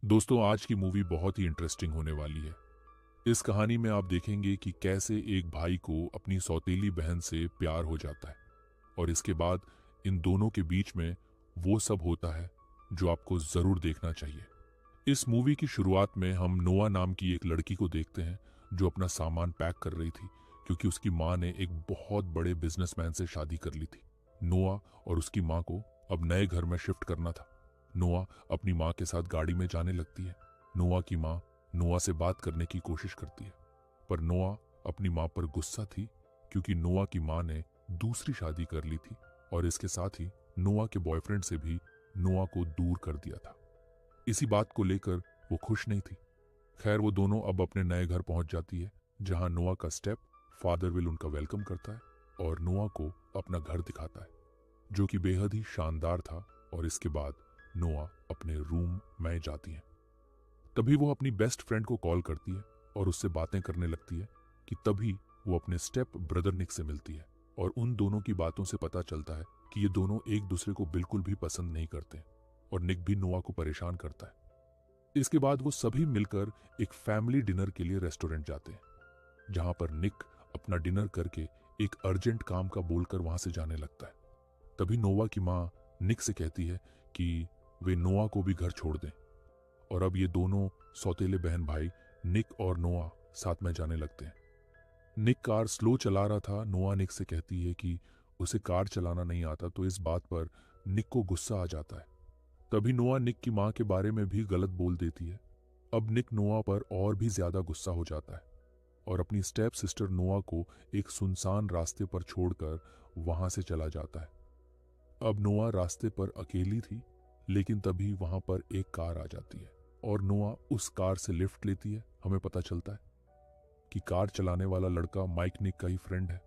दोस्तों, आज की मूवी बहुत ही इंटरेस्टिंग होने वाली है। इस कहानी में आप देखेंगे कि कैसे एक भाई को अपनी सौतेली बहन से प्यार हो जाता है और इसके बाद इन दोनों के बीच में वो सब होता है जो आपको जरूर देखना चाहिए। इस मूवी की शुरुआत में हम नोआ नाम की एक लड़की को देखते हैं जो अपना सामान पैक कर रही थी क्योंकि उसकी माँ ने एक बहुत बड़े बिजनेसमैन से शादी कर ली थी। नोआ और उसकी माँ को अब नए घर में शिफ्ट करना था। नोआ अपनी माँ के साथ गाड़ी में जाने लगती है। नोआ की माँ नोआ से बात करने की कोशिश करती है, पर नोआ अपनी माँ पर गुस्सा थी क्योंकि नोआ की माँ ने दूसरी शादी कर ली थी और इसके साथ ही नोआ के बॉयफ्रेंड से भी नोआ को दूर कर दिया था। इसी बात को लेकर वो खुश नहीं थी। खैर, वो दोनों अब अपने नए घर पहुंच जाती है जहां नोआ का स्टेप फादर विल उनका वेलकम करता है और नोआ को अपना घर दिखाता है जो कि बेहद ही शानदार था। और इसके बाद नोआ अपने रूम में जाती है। तभी वो अपनी बेस्ट फ्रेंड को कॉल करती है और उससे बातें करने लगती है कि तभी वो अपने स्टेप ब्रदर निक से मिलती है और उन दोनों की बातों से पता चलता है कि ये दोनों एक दूसरे को बिल्कुल भी पसंद नहीं करते और निक भी नोआ को परेशान करता है। इसके बाद वो सभी मिलकर एक फैमिली डिनर के लिए रेस्टोरेंट जाते हैं जहां पर निक अपना डिनर करके एक अर्जेंट काम का बोलकर वहां से जाने लगता है। तभी नोआ की माँ निक से कहती है कि वे नोआ को भी घर छोड़ दें और अब ये दोनों सौतेले बहन भाई निक और नोआ साथ में जाने लगते हैं। निक कार स्लो चला रहा था। नोआ निक से कहती है कि उसे कार चलाना नहीं आता, तो इस बात पर निक को गुस्सा आ जाता है। तभी नोआ निक की माँ के बारे में भी गलत बोल देती है। अब निक नोआ पर और भी ज्यादा गुस्सा हो जाता है और अपनी स्टेप सिस्टर नोआ को एक सुनसान रास्ते पर छोड़कर वहां से चला जाता है। अब नोआ रास्ते पर अकेली थी, लेकिन तभी वहां पर एक कार आ जाती है और नोआ उस कार से लिफ्ट लेती है। हमें पता चलता है कि कार चलाने वाला लड़का माइक निक का ही फ्रेंड है।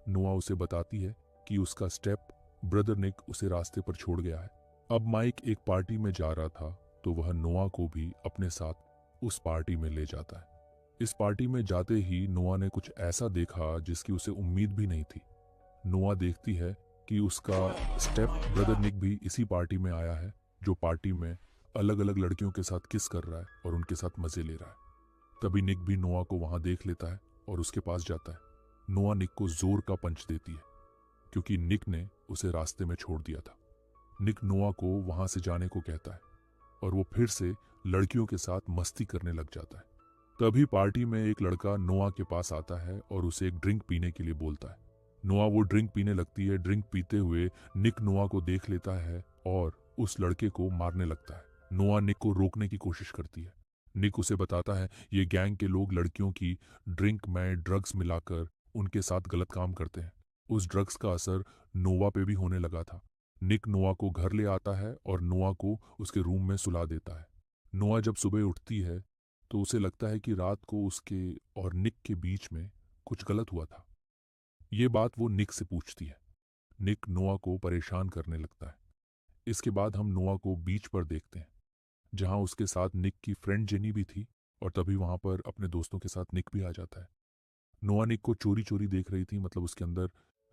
नोआ उसे बताती है कि उसका स्टेप ब्रदर निक उसे रास्ते पर छोड़ गया है। अब माइक एक पार्टी में जा रहा था, तो वह नोआ को भी अपने साथ उस पार्टी में ले जाता है। इस पार्टी में जाते ही नोआ ने कुछ ऐसा देखा जिसकी उसे उम्मीद भी नहीं थी। नोआ देखती है कि उसका स्टेप ब्रदर निक भी इसी पार्टी में आया है, जो पार्टी में अलग अलग लड़कियों के साथ किस कर रहा है और उनके साथ मजे ले रहा है। तभी निक भी नोआ को वहां देख लेता है और उसके पास जाता है। नोआ निक को जोर का पंच देती है क्योंकि निक ने उसे रास्ते में छोड़ दिया था। निक नोआ को वहां से जाने को कहता है और वो फिर से लड़कियों के साथ मस्ती करने लग जाता है। तभी पार्टी में एक लड़का नोआ के पास आता है और उसे एक ड्रिंक पीने के लिए बोलता है। नोआ वो ड्रिंक पीने लगती है। ड्रिंक पीते हुए निक नोआ को देख लेता है और उस लड़के को मारने लगता है। नोआ निक को रोकने की कोशिश करती है। निक उसे बताता है ये गैंग के लोग लड़कियों की ड्रिंक में ड्रग्स मिलाकर उनके साथ गलत काम करते हैं। उस ड्रग्स का असर नोआ पे भी होने लगा था। निक नोआ को घर ले आता है और नोआ को उसके रूम में सुला देता है। नोआ जब सुबह उठती है तो उसे लगता है कि रात को उसके और निक के बीच में कुछ गलत हुआ था। ये बात वो निक से पूछती है। निक नोआ को परेशान करने लगता है। इसके बाद हम नोआ को बीच पर देखते हैं जहां उसके साथ निक की फ्रेंड जेनी भी थी और तभी वहां पर अपने दोस्तों के साथ निक भी आ जाता है। नोआ निक को चोरी चोरी देख रही थी, मतलब उसके अंदर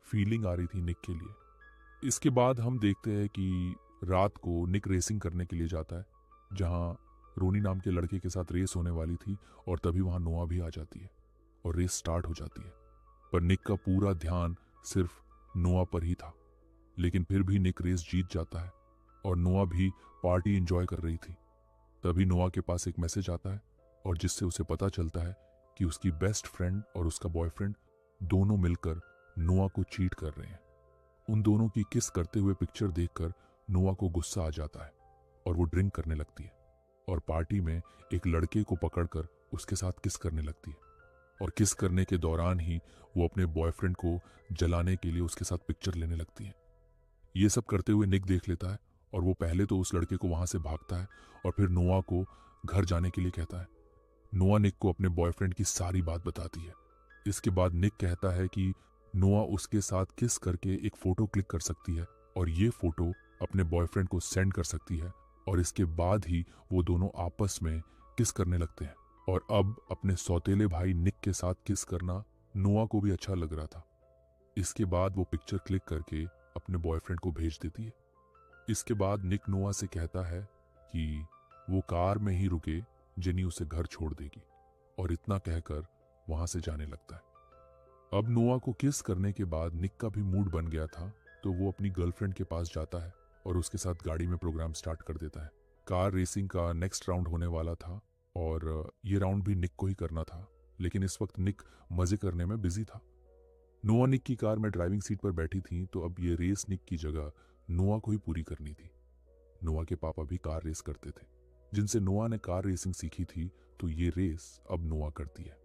फीलिंग आ रही थी निक के लिए। इसके बाद हम देखते हैं कि रात को निक रेसिंग करने के लिए जाता है जहां रोनी नाम के लड़के के साथ रेस होने वाली थी और तभी वहां नोआ भी आ जाती है और रेस स्टार्ट हो जाती है। पर निक का पूरा ध्यान सिर्फ नोआ पर ही था, लेकिन फिर भी निक रेस जीत जाता है और नोआ भी पार्टी एंजॉय कर रही थी। तभी नोआ के पास एक मैसेज आता है और जिससे उसे पता चलता है कि उसकी बेस्ट फ्रेंड और उसका बॉयफ्रेंड दोनों मिलकर नोआ को चीट कर रहे हैं। उन दोनों की किस करते हुए पिक्चर देखकर नोआ को गुस्सा आ जाता है और वो ड्रिंक करने लगती है और पार्टी में एक लड़के को पकड़कर उसके साथ किस करने लगती है और किस करने के दौरान ही वो अपने बॉयफ्रेंड को जलाने के लिए उसके साथ पिक्चर लेने लगती है। ये सब करते हुए निक देख लेता है और वो पहले तो उस लड़के को वहां से भागता है और फिर नोआ को घर जाने के लिए कहता है। नोआ निक को अपने बॉयफ्रेंड की सारी बात बताती है। इसके बाद निक कहता है कि नोआ उसके साथ किस करके एक फोटो क्लिक कर सकती है और ये फोटो अपने बॉयफ्रेंड को सेंड कर सकती है और इसके बाद ही वो दोनों आपस में किस करने लगते हैं। और अब अपने सौतेले भाई निक के साथ किस करना नोआ को भी अच्छा लग रहा था। इसके बाद वो पिक्चर क्लिक करके अपने बॉयफ्रेंड को भेज देती है। इसके बाद निक नोआ से कहता है कि वो कार में ही रुके, जेनी उसे घर छोड़ देगी, और इतना कहकर वहां से जाने लगता है। अब नोआ को किस करने के बाद निक का भी मूड बन गया था, तो वो अपनी गर्लफ्रेंड के पास जाता है और उसके साथ गाड़ी में प्रोग्राम स्टार्ट कर देता है। कार रेसिंग का नेक्स्ट राउंड होने वाला था और ये राउंड भी निक को ही करना था, लेकिन इस वक्त निक मजे करने में बिजी था। नोआ निक की कार में ड्राइविंग सीट पर बैठी थी, तो अब ये रेस निक की जगह नोआ को ही पूरी करनी थी। नोआ के पापा भी कार रेस करते थे, जिनसे नोआ ने कार रेसिंग सीखी थी, तो ये रेस अब नोआ करती है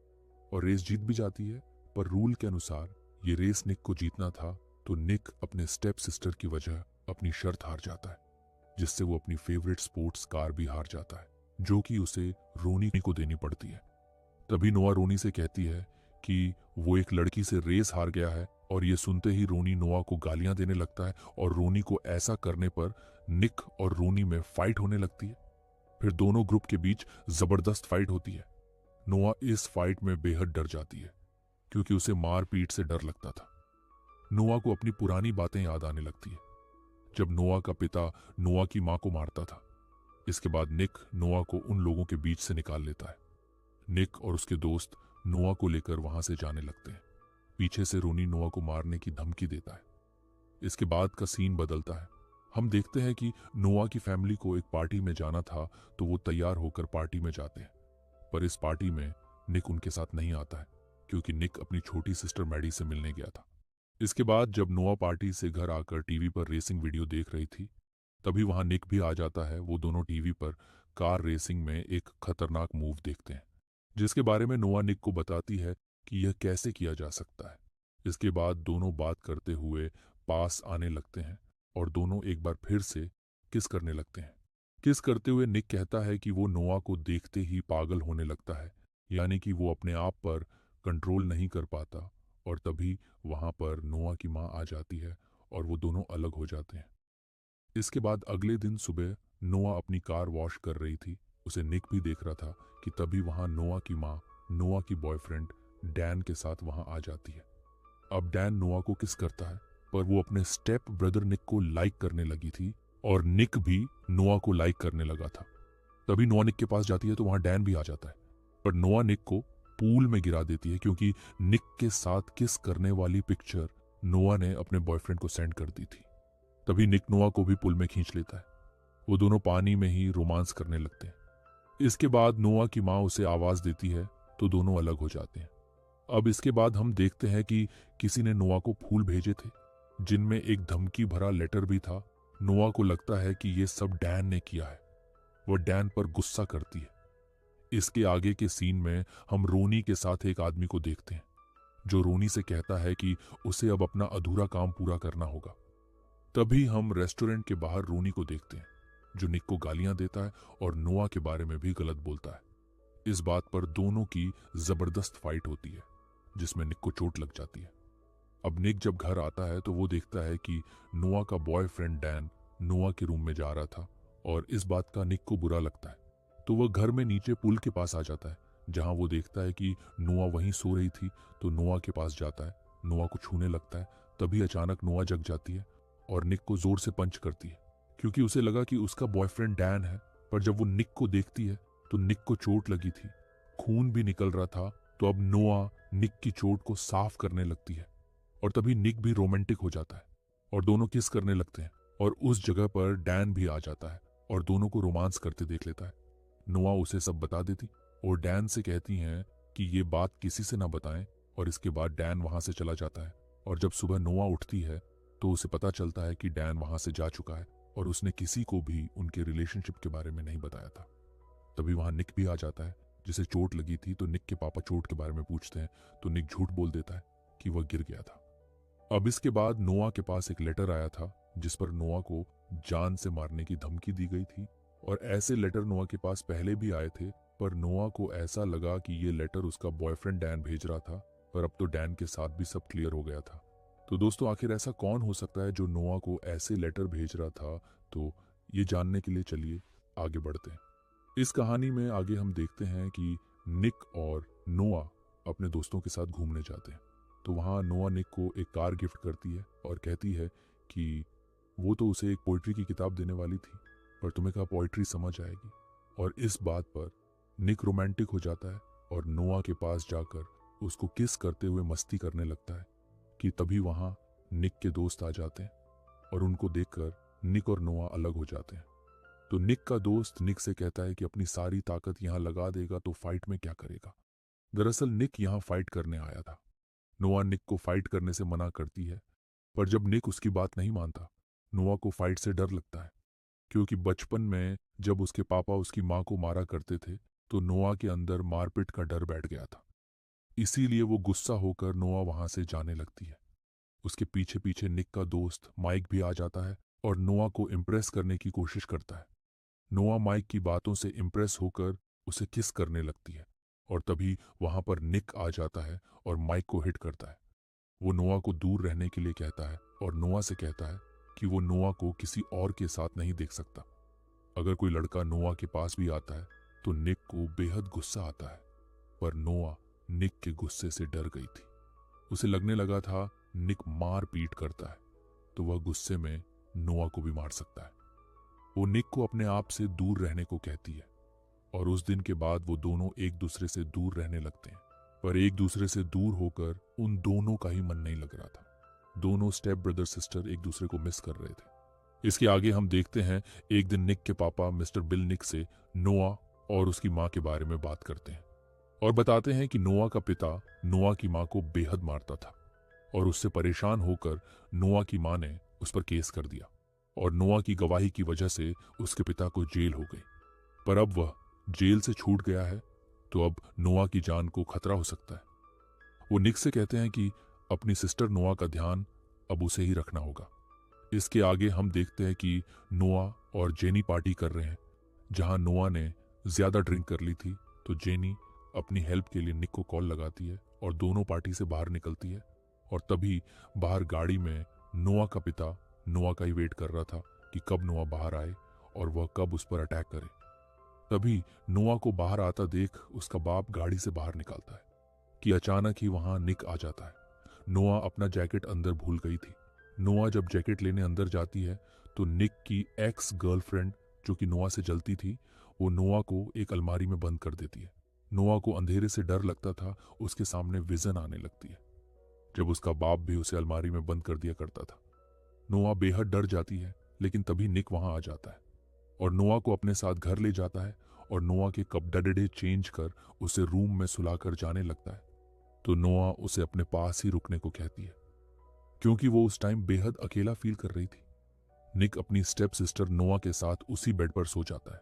और रेस जीत भी जाती है। पर रूल के अनुसार ये रेस निक को जीतना था, तो निक अपने स्टेप सिस्टर की वजह अपनी शर्त हार जाता है, जिससे वो अपनी फेवरेट स्पोर्ट्स कार भी हार जाता है, जो कि उसे रोनी को देनी पड़ती है। तभी नोआ रोनी से कहती है कि वो एक लड़की से रेस हार गया है, और ये सुनते ही रोनी नोआ को गालियां देने लगता है और रोनी को ऐसा करने पर निक और रोनी में फाइट होने लगती है। फिर दोनों ग्रुप के बीच जबरदस्त फाइट होती है। नोआ इस फाइट में बेहद डर जाती है, क्योंकि उसे मारपीट से डर लगता था। नोआ को अपनी पुरानी बातें याद आने लगती है, जब नोआ का पिता नोआ की मां को मारता था। इसके बाद निक नोआ को उन लोगों के बीच से निकाल लेता है। निक और उसके दोस्त नोआ को लेकर वहां से जाने लगते हैं। पीछे से रोनी नोआ को मारने की धमकी देता है। इसके बाद का सीन बदलता है। हम देखते हैं कि नोआ की फैमिली को एक पार्टी में जाना था, तो वो तैयार होकर पार्टी में जाते हैं। पर इस पार्टी में निक उनके साथ नहीं आता है, क्योंकि निक अपनी छोटी सिस्टर मैडी से मिलने गया था। इसके बाद जब नोआ पार्टी से घर आकर टीवी पर रेसिंग वीडियो देख रही थी, तभी वहां निक भी आ जाता है। वो दोनों टीवी पर कार रेसिंग में एक खतरनाक मूव देखते हैं, जिसके बारे में नोआ निक को बताती है कि यह कैसे किया जा सकता है। इसके बाद दोनों बात करते हुए पास आने लगते हैं और दोनों एक बार फिर से किस करने लगते हैं। किस करते हुए निक कहता है कि वो नोआ को देखते ही पागल होने लगता है, यानी कि वो अपने आप पर कंट्रोल नहीं कर पाता। और तभी वहां पर नोआ की मां आ जाती है और वो दोनों अलग हो जाते हैं। इसके बाद अगले दिन सुबह नोआ अपनी कार वॉश कर रही थी, उसे निक भी देख रहा था कि तभी वहां नोआ की मां नोआ की बॉयफ्रेंड डैन के साथ वहां आ जाती है। अब डैन नोआ को किस करता है, पर वो अपने स्टेप ब्रदर निक को लाइक करने लगी थी और निक भी नोआ को लाइक करने लगा था। तभी नोआ निक के पास जाती है, तो वहां डैन भी आ जाता है, पर नोआ निक को पूल में गिरा देती है, क्योंकि निक के साथ किस करने वाली पिक्चर नोआ ने अपने बॉयफ्रेंड को सेंड कर दी थी। तभी निक नोआ को भी पुल में खींच लेता है। वो दोनों पानी में ही रोमांस करने लगते हैं। इसके बाद नोआ की मां उसे आवाज देती है, तो दोनों अलग हो जाते हैं। अब इसके बाद हम देखते हैं कि किसी ने नोआ को फूल भेजे थे, जिनमें एक धमकी भरा लेटर भी था। नोआ को लगता है कि ये सब डैन ने किया है। वह डैन पर गुस्सा करती है। इसके आगे के सीन में हम रोनी के साथ एक आदमी को देखते हैं, जो रोनी से कहता है कि उसे अब अपना अधूरा काम पूरा करना होगा। तभी हम रेस्टोरेंट के बाहर रोनी को देखते हैं, जो निक को गालियां देता है और नोआ के बारे में भी गलत बोलता है। इस बात पर दोनों की जबरदस्त फाइट होती है, जिसमें निक को चोट लग जाती है। अब निक जब घर आता है, तो वो देखता है कि नोआ का बॉयफ्रेंड डैन नोआ के रूम में जा रहा था, और इस बात का निक को बुरा लगता है। तो वह घर में नीचे पुल के पास आ जाता है, जहां वो देखता है कि नोआ वहीं सो रही थी। तो नोआ के पास जाता है, नोआ को छूने लगता है। तभी अचानक नोआ जग जाती है और निक को जोर से पंच करती है, क्योंकि उसे लगा कि उसका बॉयफ्रेंड डैन है। पर जब वो निक को देखती है, तो निक को चोट लगी थी, खून भी निकल रहा था। तो अब नोआ निक की चोट को साफ करने लगती है, और तभी निक भी रोमांटिक हो जाता है और दोनों किस करने लगते हैं। और उस जगह पर डैन भी आ जाता है और दोनों को रोमांस करते देख लेता है। नोआ उसे सब बता देती और डैन से कहती हैं कि ये बात किसी से ना बताएं। और इसके बाद डैन वहां से चला जाता है, और जब सुबह नोआ उठती है, तो उसे पता चलता है कि डैन वहां से जा चुका है और उसने किसी को भी उनके रिलेशनशिप के बारे में नहीं बताया था। तभी वहां निक भी आ जाता है, जिसे चोट लगी थी। तो निक के पापा चोट के बारे में पूछते हैं, तो निक झूठ बोल देता है कि वह गिर गया था। अब इसके बाद नोआ के पास एक लेटर आया था, जिस पर नोआ को जान से मारने की धमकी दी गई थी। और ऐसे लेटर नोआ के पास पहले भी आए थे, पर नोआ को ऐसा लगा कि ये लेटर उसका बॉयफ्रेंड डैन भेज रहा था। पर अब तो डैन के साथ भी सब क्लियर हो गया था। तो दोस्तों, आखिर ऐसा कौन हो सकता है जो नोआ को ऐसे लेटर भेज रहा था? तो ये जानने के लिए चलिए आगे बढ़ते हैं। इस कहानी में आगे हम देखते हैं कि निक और नोआ अपने दोस्तों के साथ घूमने जाते हैं। तो वहाँ नोआ निक को एक कार गिफ्ट करती है और कहती है कि वो तो उसे एक पोइट्री की किताब देने वाली थी, पर तुम्हें कहा पोइट्री समझ आएगी। और इस बात पर निक रोमांटिक हो जाता है और नोआ के पास जाकर उसको किस करते हुए मस्ती करने लगता है कि तभी वहां निक के दोस्त आ जाते हैं और उनको देखकर निक और नोआ अलग हो जाते हैं। तो निक का दोस्त निक से कहता है कि अपनी सारी ताकत यहां लगा देगा तो फाइट में क्या करेगा। दरअसल निक यहां फाइट करने आया था। नोआ निक को फाइट करने से मना करती है, पर जब निक उसकी बात नहीं मानता, नोआ को फाइट से डर लगता है, क्योंकि बचपन में जब उसके पापा उसकी मां को मारा करते थे तो नोआ के अंदर मारपीट का डर बैठ गया था। इसीलिए वो गुस्सा होकर नोआ वहां से जाने लगती है। उसके पीछे पीछे निक का दोस्त माइक भी आ जाता है और नोआ को इम्प्रेस करने की कोशिश करता है। नोआ माइक की बातों से इम्प्रेस होकर उसे किस करने लगती है और तभी वहां पर निक आ जाता है और माइक को हिट करता है। वो नोआ को दूर रहने के लिए कहता है और नोआ से कहता है कि वो नोआ को किसी और के साथ नहीं देख सकता। अगर कोई लड़का नोआ के पास भी आता है तो निक को बेहद गुस्सा आता है, पर नोआ निक के गुस्से से डर गई थी। उसे लगने लगा था निक मार पीट करता है तो वह गुस्से में नोआ को भी मार सकता है। वो निक को अपने आप से दूर रहने को कहती है और उस दिन के बाद वो दोनों एक दूसरे से दूर रहने लगते हैं। पर एक दूसरे से दूर होकर उन दोनों का ही मन नहीं लग रहा था। दोनों स्टेप ब्रदर सिस्टर एक दूसरे को मिस कर रहे थे। इसके आगे हम देखते हैं एक दिन निक के पापा मिस्टर बिल निक से नोआ और उसकी माँ के बारे में बात करते हैं और बताते हैं कि नोआ का पिता नोआ की माँ को बेहद मारता था और उससे परेशान होकर नोआ की माँ ने उस पर केस कर दिया और नोआ की गवाही की वजह से उसके पिता को जेल हो गई। पर अब वह जेल से छूट गया है तो अब नोआ की जान को खतरा हो सकता है। वो निक से कहते हैं कि अपनी सिस्टर नोआ का ध्यान अब उसे ही रखना होगा। इसके आगे हम देखते हैं कि नोआ और जेनी पार्टी कर रहे हैं। जहां नोआ ने ज्यादा ड्रिंक कर ली थी तो जेनी अपनी हेल्प के लिए निक को कॉल लगाती है और दोनों पार्टी से बाहर निकलती है और तभी बाहर गाड़ी में नोआ का पिता नोआ का ही वेट कर रहा था कि कब नोआ बाहर आए और वह कब उस पर अटैक करे। तभी नोआ को बाहर आता देख उसका बाप गाड़ी से बाहर निकलता है कि अचानक ही वहां निक आ जाता है। नोआ अपना जैकेट अंदर भूल गई थी। नोआ जब जैकेट लेने अंदर जाती है तो निक की एक्स गर्लफ्रेंड जो कि नोआ से जलती थी, वो नोआ को एक अलमारी में बंद कर देती है। नोआ को अंधेरे से डर लगता था, उसके सामने विजन आने लगती है जब उसका बाप भी उसे अलमारी में बंद कर दिया करता था। नोआ बेहद डर जाती है, लेकिन तभी निक वहां आ जाता है और नोआ को अपने साथ घर ले जाता है और नोआ के कपड़े चेंज कर उसे रूम में सुलाकर जाने लगता है। तो नोआ उसे अपने पास ही रुकने को कहती है क्योंकि वो उस टाइम बेहद अकेला फील कर रही थी। निक अपनी स्टेप सिस्टर नोआ के साथ उसी बेड पर सो जाता है।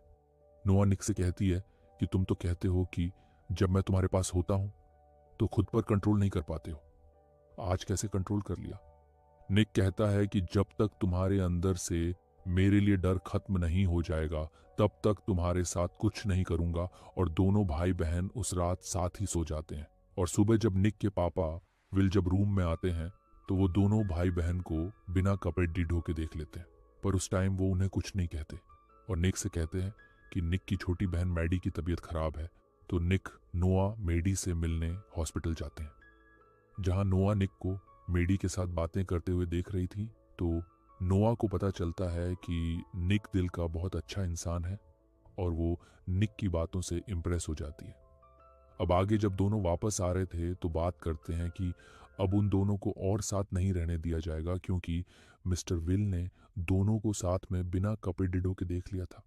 नोआ निक से कहती है कि तुम तो कहते हो कि जब मैं तुम्हारे पास होता हूं तो खुद पर कंट्रोल नहीं कर पाते हो, आज कैसे कंट्रोल कर लिया। निक कहता है कि जब तक तुम्हारे अंदर से मेरे लिए डर खत्म नहीं हो जाएगा तब तक तुम्हारे साथ कुछ नहीं करूंगा। और दोनों भाई बहन उस रात साथ ही सो जाते हैं और सुबह जब निक के पापा विल जब रूम में आते हैं तो वो दोनों भाई बहन को बिना कपड़े ढो के देख लेते हैं, पर उस टाइम वो उन्हें कुछ नहीं कहते और निक से कहते हैं कि निक की छोटी बहन मैडी की तबीयत खराब है। तो निक नोआ मेडी से मिलने हॉस्पिटल जाते हैं। जहां नोआ निक को मेडी के साथ बातें करते हुए देख रही थी तो नोआ को पता चलता है कि निक दिल का बहुत अच्छा इंसान है और वो निक की बातों से इम्प्रेस हो जाती है। अब आगे जब दोनों वापस आ रहे थे तो बात करते हैं कि अब उन दोनों को और साथ नहीं रहने दिया जाएगा क्योंकि मिस्टर विल ने दोनों को साथ में बिना कपड़े डिडो के देख लिया था।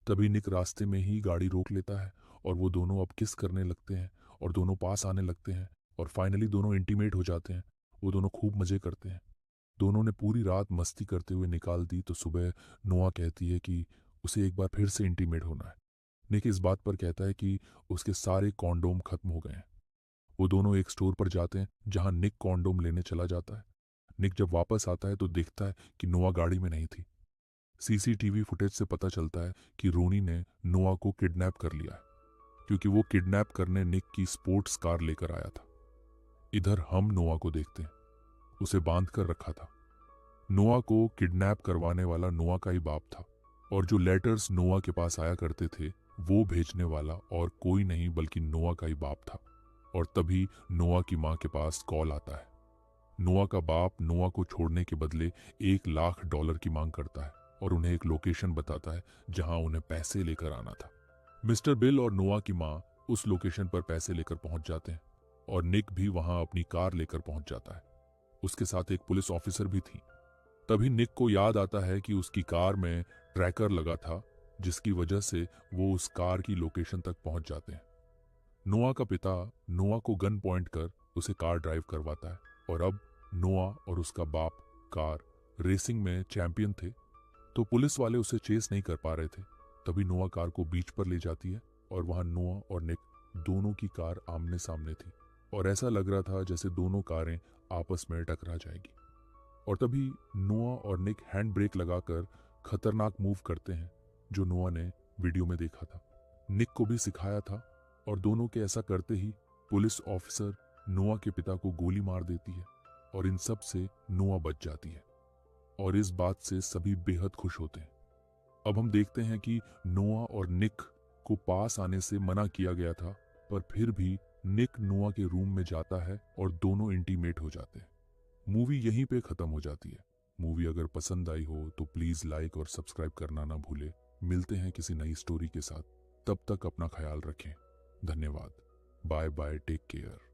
तभी निक रास्ते में ही गाड़ी रोक लेता है और वो दोनों अब किस करने लगते हैं और दोनों पास आने लगते हैं और फाइनली दोनों इंटीमेट हो जाते हैं। वो दोनों खूब मजे करते हैं। दोनों ने पूरी रात मस्ती करते हुए निकाल दी तो सुबह नोआ कहती है कि उसे एक बार फिर से इंटीमेट होना है। निक इस बात पर कहता है कि उसके सारे कॉन्डोम खत्म हो गए हैं। वो दोनों एक स्टोर पर जाते हैं जहां निक कॉन्डोम लेने चला जाता है। निक जब वापस आता है तो देखता है कि नोआ गाड़ी में नहीं थी। सीसीटीवी फुटेज से पता चलता है कि रोनी ने नोआ को किडनैप कर लिया है क्योंकि वो किडनैप करने निक की स्पोर्ट्स कार लेकर आया था। इधर हम नोआ को देखते हैं, उसे बांध कर रखा था। नोआ को किडनैप करवाने वाला नोआ का ही बाप था और जो लेटर्स नोआ के पास आया करते थे वो भेजने वाला और कोई नहीं बल्कि नोआ का ही बाप था। और तभी नोआ की मां के पास कॉल आता है। नोआ का बाप नोआ को छोड़ने के बदले $1,00,000 की मांग करता है और उन्हें एक लोकेशन बताता है जहां उन्हें पैसे लेकर आना था। मिस्टर बिल और नोआ की माँ उस लोकेशन पर पैसे लेकर पहुंच जाते हैं और निक भी वहां अपनी कार लेकर पहुंच जाता है। उसके साथ एक पुलिस ऑफिसर भी थी। तभी निक को याद आता है कि उसकी कार में ट्रैकर लगा था, जिसकी वजह से वो उस कार की लोकेशन तक पहुंच जाते हैं। नोआ का पिता नोआ को गन पॉइंट कर उसे कार ड्राइव करवाता है और अब नोआ और उसका बाप कार रेसिंग में चैंपियन थे, तो पुलिस वाले उसे चेस नहीं कर पा रहे थे। तभी नोआ कार को बीच पर ले जाती है और वहां नोआ और निक दोनों की कार आमने सामने थी और ऐसा लग रहा था जैसे दोनों कारें आपस में टकरा जाएगी। और तभी नोआ और निक हैंड ब्रेक लगाकर खतरनाक मूव करते हैं जो नोआ ने वीडियो में देखा था, निक को भी सिखाया था। और दोनों के ऐसा करते ही पुलिस ऑफिसर नोआ के पिता को गोली मार देती है और इन सब से नोआ बच जाती है और इस बात से सभी बेहद खुश होते हैं। अब हम देखते हैं कि नोआ और निक को पास आने से मना किया गया था, पर फिर भी निक नोआ के रूम में जाता है और दोनों इंटीमेट हो जाते हैं। मूवी यहीं पे खत्म हो जाती है। मूवी अगर पसंद आई हो तो प्लीज लाइक और सब्सक्राइब करना ना भूले। मिलते हैं किसी नई स्टोरी के साथ, तब तक अपना ख्याल रखें। धन्यवाद। Bye bye, take care.